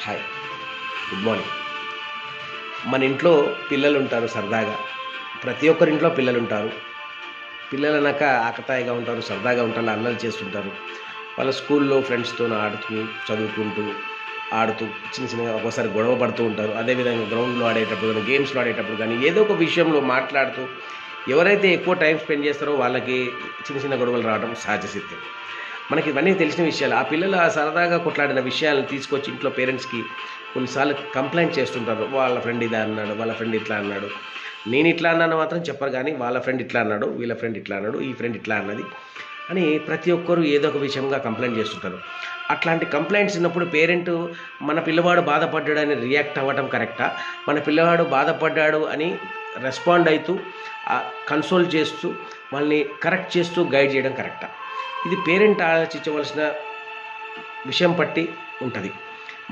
Hi, good morning. మన ఇంట్లో పిల్లలు ఉంటారు సరదాగా. ప్రతి ఒక్కరింట్లో పిల్లలు ఉంటారు. పిల్లలు అన్నాక ఆకతాయిగా ఉంటారు, సరదాగా ఉంటారు, అల్లరి చేస్తుంటారు. వాళ్ళ స్కూల్లో ఫ్రెండ్స్తో ఆడుతూ చదువుకుంటూ ఆడుతూ చిన్న చిన్నగా ఒక్కోసారి గొడవ పడుతూ ఉంటారు. అదేవిధంగా గ్రౌండ్లో ఆడేటప్పుడు కానీ, గేమ్స్లో ఆడేటప్పుడు కానీ ఏదో ఒక విషయంలో మాట్లాడుతూ ఎవరైతే ఎక్కువ టైం స్పెండ్ చేస్తారో వాళ్ళకి చిన్న చిన్న గొడవలు రావడం సహజసిద్ధం. మనకి ఇవన్నీ తెలిసిన విషయాలు. ఆ పిల్లలు ఆ సరదాగా కొట్లాడిన విషయాలను తీసుకొచ్చి ఇంట్లో పేరెంట్స్కి కొన్నిసార్లు కంప్లైంట్ చేస్తుంటారు. వాళ్ళ ఫ్రెండ్ ఇలా అన్నాడు, వాళ్ళ ఫ్రెండ్ ఇట్లా అన్నాడు. నేను ఇట్లా అన్నాను మాత్రం చెప్పరు, కానీ వాళ్ళ ఫ్రెండ్ ఇట్లా అన్నాడు, వీళ్ళ ఫ్రెండ్ ఇట్లా అన్నాడు, ఈ ఫ్రెండ్ ఇట్లా అన్నది అని ప్రతి ఒక్కరు ఏదో ఒక విషయంగా కంప్లైంట్ చేస్తుంటారు. అట్లాంటి కంప్లైంట్స్ ఉన్నప్పుడు పేరెంట్ మన పిల్లవాడు బాధపడ్డాడు అని రియాక్ట్ అవ్వటం కరెక్టా, మన పిల్లవాడు బాధపడ్డాడు అని రెస్పాండ్ అవుతూ కన్సోల్ చేస్తూ వాళ్ళని కరెక్ట్ చేస్తూ గైడ్ చేయడం కరెక్టా? ఇది పేరెంట్ ఆలోచించవలసిన విషయం పట్టి ఉంటుంది.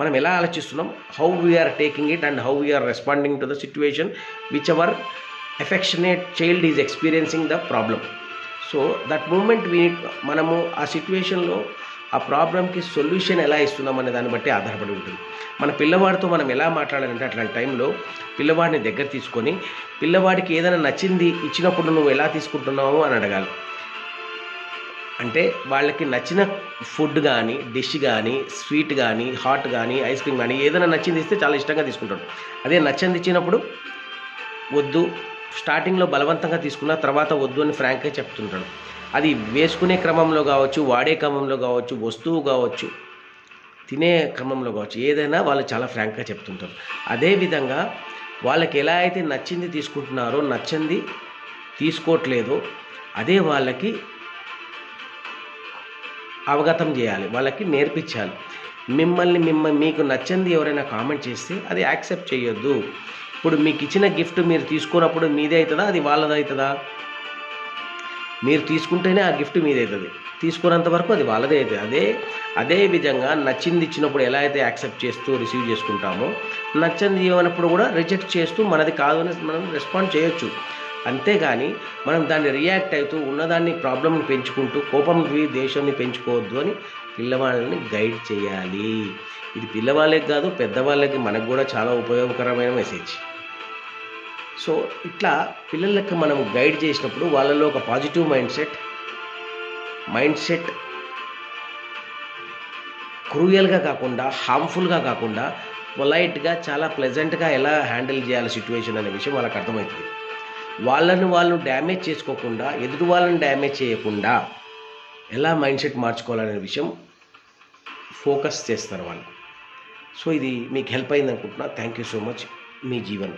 మనం ఎలా ఆలోచిస్తున్నాం, how we are taking it and how we are responding to the situation which our affectionate child is experiencing the problem. So that moment మనము ఆ సిచ్యువేషన్లో ఆ ప్రాబ్లంకి సొల్యూషన్ ఎలా ఇస్తున్నాం అనే దాన్ని బట్టి ఆధారపడి ఉంటుంది. మన పిల్లవాడితో మనం ఎలా మాట్లాడాలంటే అట్లాంటి టైంలో పిల్లవాడిని దగ్గర తీసుకొని పిల్లవాడికి ఏదైనా నచ్చింది ఇచ్చినప్పుడు నువ్వు ఎలా తీసుకుంటున్నావు అని అడగాలి. అంటే వాళ్ళకి నచ్చిన ఫుడ్ కానీ, డిష్ కానీ, స్వీట్ కానీ, హాట్ కానీ, ఐస్ క్రీమ్ కానీ ఏదైనా నచ్చింది ఇస్తే చాలా ఇష్టంగా తీసుకుంటాడు. అదే నచ్చింది ఇచ్చినప్పుడు వద్దు, స్టార్టింగ్లో బలవంతంగా తీసుకున్న తర్వాత వద్దు అని ఫ్రాంక్గా చెప్తుంటాడు. అది వేసుకునే క్రమంలో కావచ్చు, వాడే క్రమంలో కావచ్చు, వస్తువు కావచ్చు, తినే క్రమంలో కావచ్చు, ఏదైనా వాళ్ళు చాలా ఫ్రాంక్గా చెప్తుంటారు. అదేవిధంగా వాళ్ళకి ఎలా అయితే నచ్చింది తీసుకుంటున్నారో, నచ్చింది తీసుకోవట్లేదో అదే వాళ్ళకి అవగతం చేయాలి, వాళ్ళకి నేర్పించాలి. మీకు నచ్చింది ఎవరైనా కామెంట్ చేస్తే అది యాక్సెప్ట్ చేయొద్దు. ఇప్పుడు మీకు ఇచ్చిన గిఫ్ట్ మీరు తీసుకున్నప్పుడు మీదే అవుతుందా, అది వాళ్ళది అవుతుందా? మీరు తీసుకుంటేనే ఆ గిఫ్ట్ మీదే అవుతుంది, తీసుకున్నంత వరకు అది వాళ్ళదే అవుతుంది. అదే విధంగా నచ్చింది ఇచ్చినప్పుడు ఎలా అయితే యాక్సెప్ట్ చేస్తూ రిసీవ్ చేసుకుంటామో, నచ్చింది ఇవ్వనప్పుడు కూడా రిజెక్ట్ చేస్తూ మనది కాదు అని మనం రెస్పాండ్ చేయొచ్చు. అంతేగాని మనం దాన్ని రియాక్ట్ అవుతూ ఉన్నదాన్ని ప్రాబ్లమ్ని పెంచుకుంటూ కోపంకి దేశాన్ని పెంచుకోవద్దు అని పిల్లవాళ్ళని గైడ్ చేయాలి. ఇది పిల్లవాళ్ళకి కాదు, పెద్దవాళ్ళకి మనకు కూడా చాలా ఉపయోగకరమైన మెసేజ్. సో ఇట్లా పిల్లలకి మనం గైడ్ చేసినప్పుడు వాళ్ళలో ఒక పాజిటివ్ మైండ్ సెట్ క్రూయల్గా కాకుండా, హార్మ్ఫుల్గా కాకుండా, పొలైట్గా చాలా ప్లెజెంట్గా ఎలా హ్యాండిల్ చేయాలి సిచ్యువేషన్ అనే విషయం వాళ్ళకి అర్థమవుతుంది. వాళ్ళు డ్యామేజ్ చేసుకోకుండా, ఎదుటి వాళ్ళని డ్యామేజ్ చేయకుండా ఎలా మైండ్ సెట్ మార్చుకోవాలనే విషయం ఫోకస్ చేస్తారు వాళ్ళు. సో ఇది మీకు హెల్ప్ అయింది అనుకుంటున్నా. Thank you so much. Me Jeevan.